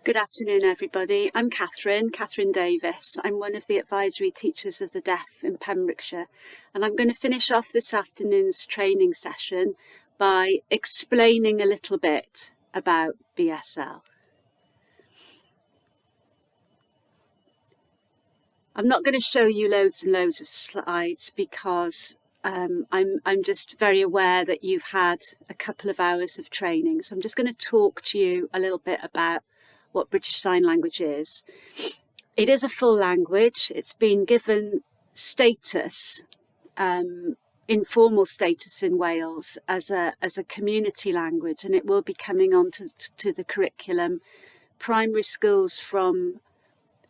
Good afternoon, everybody. I'm Catherine Davis. I'm one of the advisory teachers of the deaf in Pembrokeshire, and I'm going to finish off this afternoon's training session by explaining a little bit about BSL. I'm not going to show you loads and loads of slides because I'm just very aware that you've had a couple of hours of training. So I'm just going to talk to you a little bit about what British Sign Language is. It is a full language. It's been given status, informal status in Wales as a community language, and it will be coming on to the curriculum. Primary schools from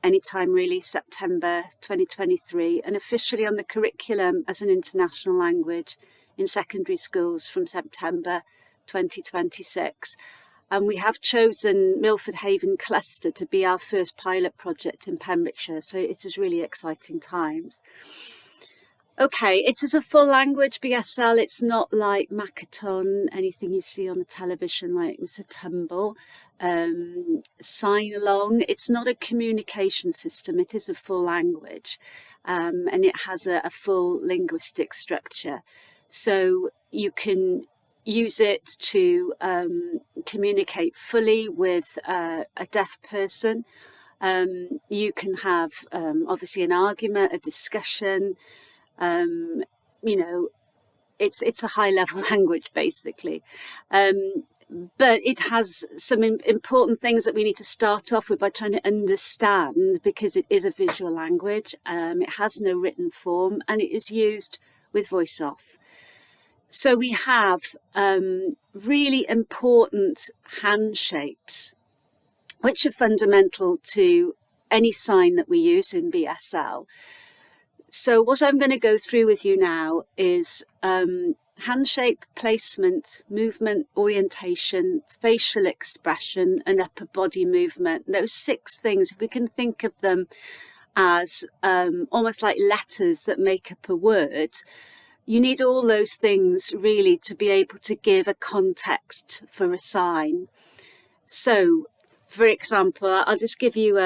anytime really, September 2023, and officially on the curriculum as an international language in secondary schools from September 2026. And we have chosen Milford Haven Cluster to be our first pilot project in Pembrokeshire, so it is really exciting times. Okay, it is a full language, BSL. It's not like Makaton, anything you see on the television like Mr. Tumble, Sign Along. It's not a communication system, it is a full language, and it has a full linguistic structure. So you can use it to communicate fully with a deaf person. You can have obviously an argument, a discussion. It's a high level language basically. But it has some important things that we need to start off with by trying to understand, because it is a visual language. It has no written form, and it is used with voice off. So we have really important hand shapes, which are fundamental to any sign that we use in BSL. So what I'm going to go through with you now is hand shape, placement, movement, orientation, facial expression, and upper body movement. Those 6 things, if we can think of them as almost like letters that make up a word, you need all those things really to be able to give a context for a sign. So, for example, I'll just give you,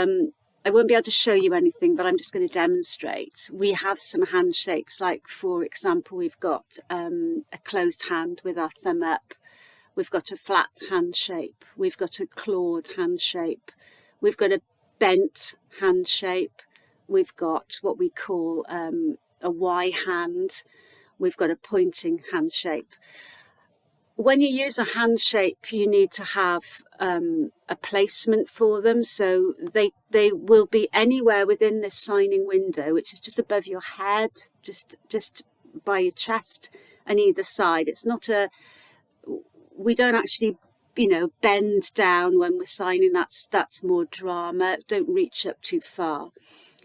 I won't be able to show you anything, but I'm just going to demonstrate. We have some hand shapes, like, for example, we've got a closed hand with our thumb up. We've got a flat hand shape. We've got a clawed hand shape. We've got a bent hand shape. We've got what we call a Y hand. We've got a pointing hand shape. When you use a hand shape, you need to have a placement for them. So they will be anywhere within this signing window, which is just above your head, just by your chest and either side. It's not we don't actually, bend down when we're signing. That's more drama. Don't reach up too far.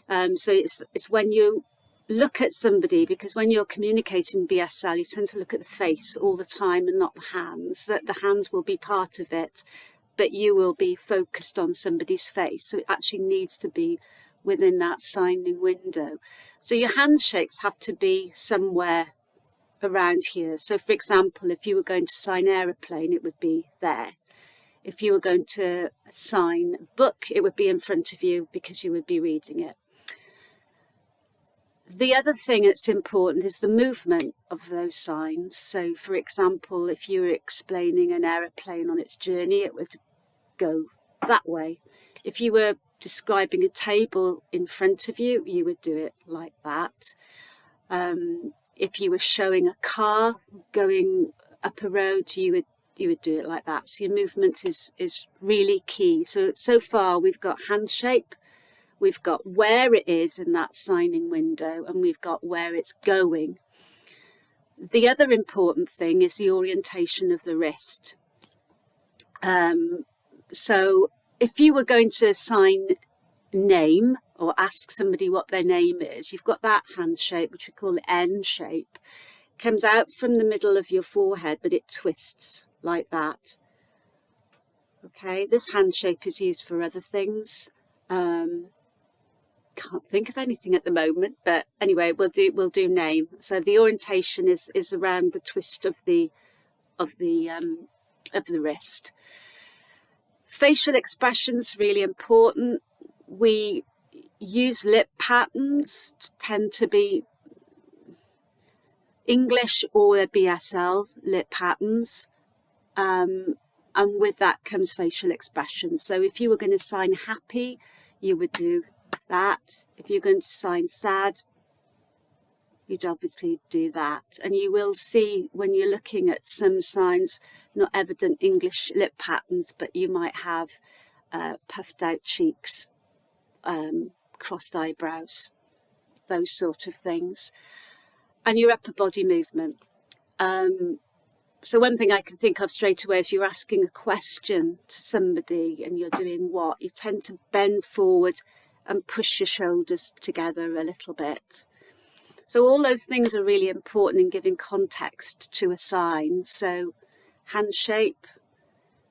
So it's when you look at somebody, because when you're communicating BSL, you tend to look at the face all the time and not the hands. That the hands will be part of it, but you will be focused on somebody's face. So it actually needs to be within that signing window. So your hand shapes have to be somewhere around here. So for example, if you were going to sign aeroplane, it would be there. If you were going to sign book, it would be in front of you because you would be reading it. The other thing that's important is the movement of those signs. So, for example, if you were explaining an aeroplane on its journey, it would go that way. If you were describing a table in front of you, you would do it like that. If you were showing a car going up a road, you would do it like that. So your movement is really key. So far we've got hand shape. We've got where it is in that signing window, and we've got where it's going. The other important thing is the orientation of the wrist. So if you were going to sign name or ask somebody what their name is, you've got that hand shape, which we call the N shape. It comes out from the middle of your forehead, but it twists like that. Okay, this hand shape is used for other things. Can't think of anything at the moment, but anyway, we'll do name. So the orientation is around the twist of the wrist. Facial expressions, really important. We use lip patterns, tend to be English or BSL lip patterns. And with that comes facial expressions. So if you were going to sign happy, you would do that. If you're going to sign sad, you'd obviously do that. And you will see when you're looking at some signs, not evident English lip patterns, but you might have puffed out cheeks, crossed eyebrows, those sort of things. And your upper body movement. So one thing I can think of straight away, if you're asking a question to somebody and you're doing what, you tend to bend forward and push your shoulders together a little bit. So all those things are really important in giving context to a sign. So hand shape,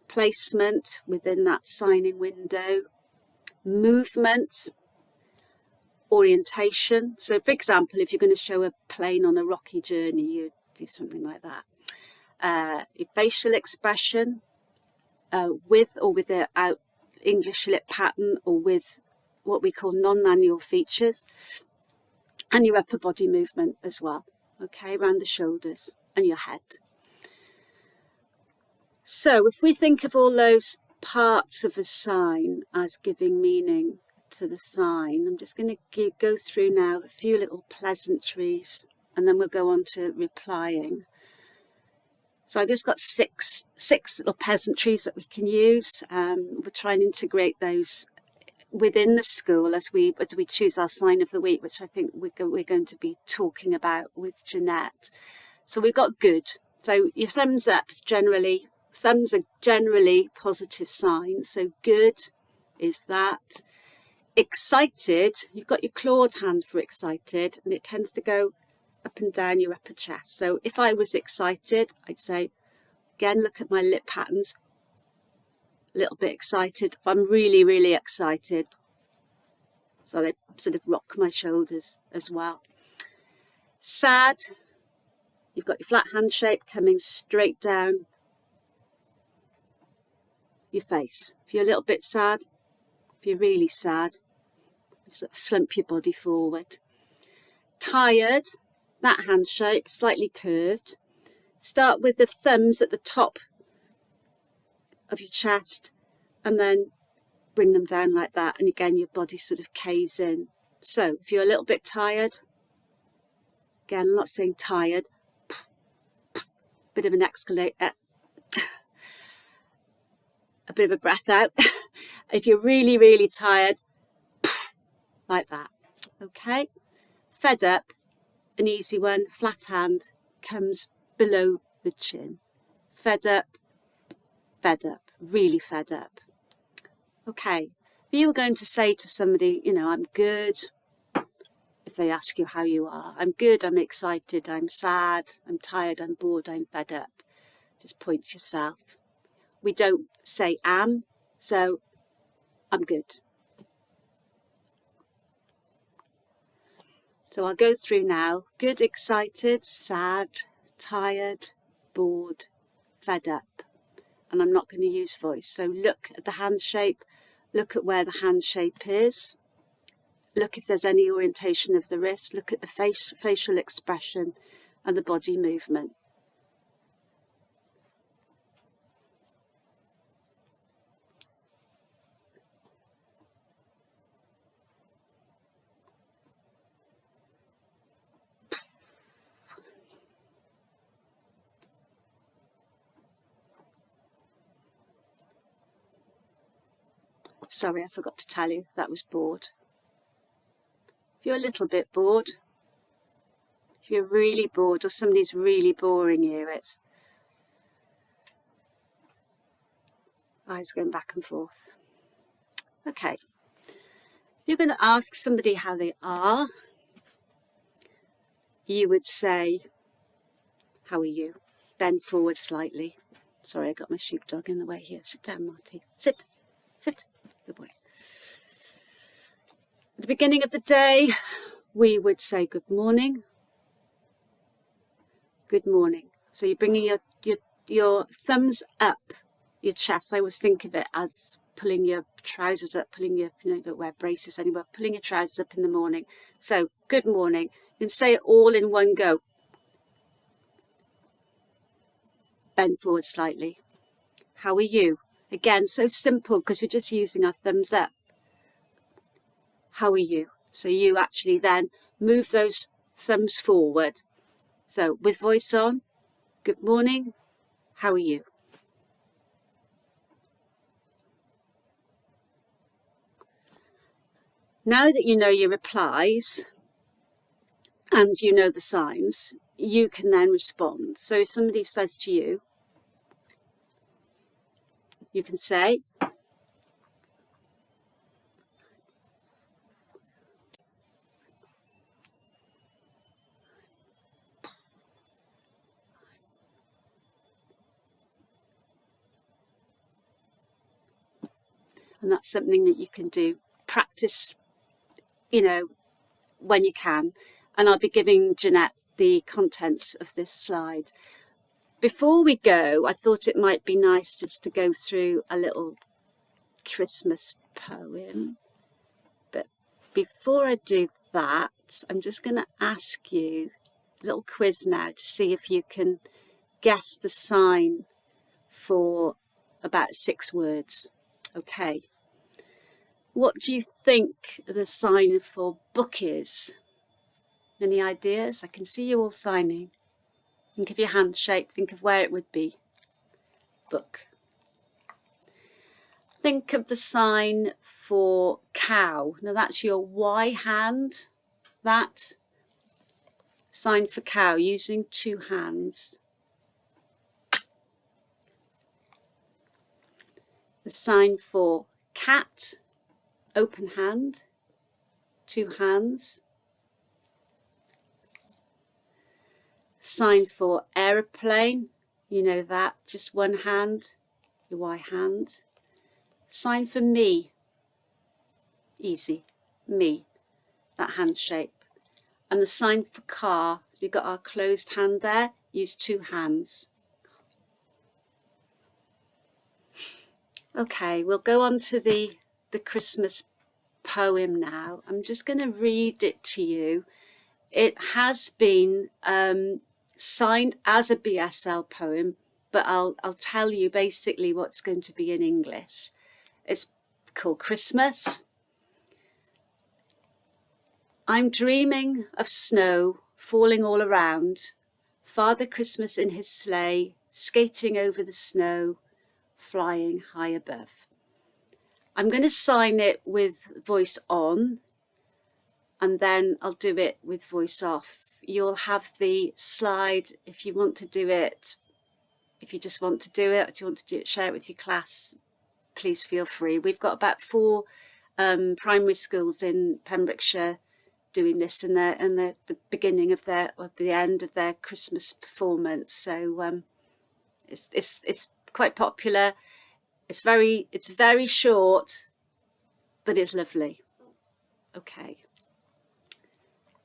placement within that signing window, movement, orientation. So for example, if you're going to show a plane on a rocky journey, you do something like that. Your facial expression, with or without English lip pattern, or with what we call non-manual features, and your upper body movement as well, okay, around the shoulders and your head. So if we think of all those parts of a sign as giving meaning to the sign, I'm just going to go through now a few little pleasantries, and then we'll go on to replying. So I've just got six little pleasantries that we can use. We'll try and integrate those within the school as we choose our sign of the week, which I think we're going to be talking about with Jeanette. So we've got good. So your thumbs up generally, thumbs are generally positive signs. So good is that. Excited, you've got your clawed hand for excited, and it tends to go up and down your upper chest. So if I was excited, I'd say, again, look at my lip patterns, a little bit excited. If I'm really, really excited, so they sort of rock my shoulders as well. Sad, you've got your flat hand shape coming straight down your face. If you're a little bit sad, if you're really sad, sort of slump your body forward. Tired, that hand shape, slightly curved. Start with the thumbs at the top of your chest and then bring them down like that. And again, your body sort of caves in. So if you're a little bit tired, again, I'm not saying tired, bit of an exhalation, a bit of a breath out. If you're really, really tired, like that. Okay. Fed up, an easy one, flat hand comes below the chin. Fed up, really fed up. Okay. If you were going to say to somebody, you know, I'm good, if they ask you how you are, I'm good, I'm excited, I'm sad, I'm tired, I'm bored, I'm fed up. Just point to yourself. We don't say am, so I'm good. So I'll go through now. Good, excited, sad, tired, bored, fed up. And I'm not going to use voice. So look at the hand shape. Look at where the hand shape is. Look if there's any orientation of the wrist. Look at the facial expression and the body movement. Sorry, I forgot to tell you, that was bored. If you're a little bit bored, if you're really bored or somebody's really boring you, it's eyes going back and forth. Okay. If you're going to ask somebody how they are, you would say, how are you? Bend forward slightly. Sorry, I got my sheepdog in the way here. Sit down, Marty. Sit. Sit. Good boy. At the beginning of the day, we would say good morning. Good morning. So you're bringing your thumbs up your chest. I always think of it as pulling your trousers up, pulling your, you don't wear braces anymore, pulling your trousers up in the morning. So, good morning. You can say it all in one go. Bend forward slightly. How are you? Again, so simple because we're just using our thumbs up. How are you? So you actually then move those thumbs forward. So with voice on, good morning, how are you? Now that you know your replies and you know the signs, you can then respond. So if somebody says to you, you can say, and that's something that you can do. Practice, when you can. And I'll be giving Jeanette the contents of this slide. Before we go, I thought it might be nice just to go through a little Christmas poem. But before I do that, I'm just going to ask you a little quiz now to see if you can guess the sign for about 6 words. Okay. What do you think the sign for book is? Any ideas? I can see you all signing. Think of your hand shape, think of where it would be. Book. Think of the sign for cow. Now that's your Y hand. That sign for cow using 2 hands. The sign for cat, open hand, 2 hands. Sign for aeroplane, you know that, just 1 hand, your Y hand. Sign for me, easy, me, that hand shape. And the sign for car, so we've got our closed hand there, use 2 hands. Okay, we'll go on to the Christmas poem now. I'm just going to read it to you. It has been signed as a BSL poem, but I'll tell you basically what's going to be in English. It's called Christmas. I'm dreaming of snow falling all around, Father Christmas in his sleigh, skating over the snow, flying high above. I'm going to sign it with voice on, and then I'll do it with voice off. You'll have the slide if you want to do it. If you just want to do it, or do you want to do it, share it with your class, please feel free. We've got about 4 primary schools in Pembrokeshire doing this, and they're the beginning of their, or the end of their Christmas performance. So it's quite popular. It's very short, but it's lovely. Okay.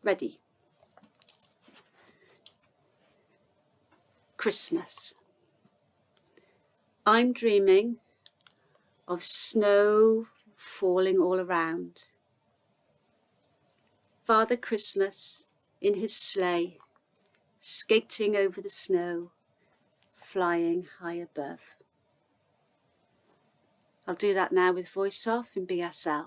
Ready? Christmas. I'm dreaming of snow falling all around. Father Christmas in his sleigh, skating over the snow, flying high above. I'll do that now with voice off in BSL.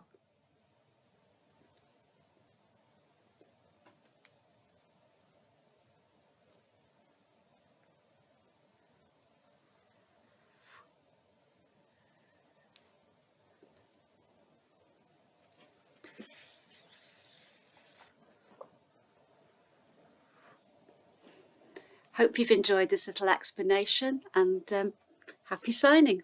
Hope you've enjoyed this little explanation, and happy signing.